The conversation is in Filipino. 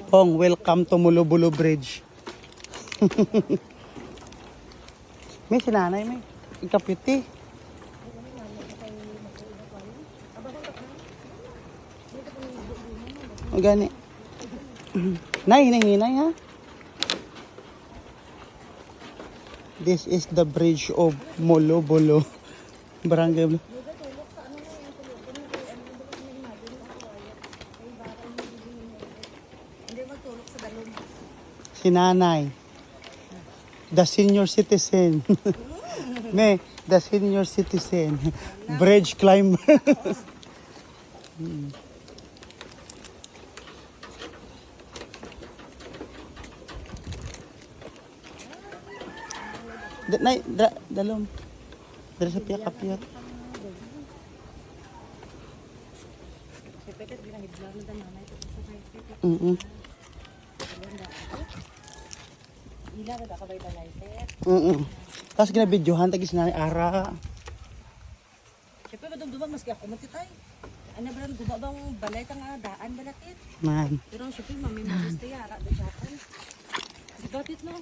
Pong, welcome to Mulubulo Bridge. May sinanay, may ikapiti. O gani. Nay, ha? This is the bridge of Mulubulo. Barangay. Si nanay. The senior citizen. Me, the senior citizen. Bridge climber. Nay, dalom. Dala sa piyak-piyak. Tapos ginabidyohan, tagis na ara. Siyempre ba dumduman maski ako matitay? Ano ba dumabang balay ka nga daan balakit? Man. Pero siyempre mami mo gusto yara da japan. Batit no?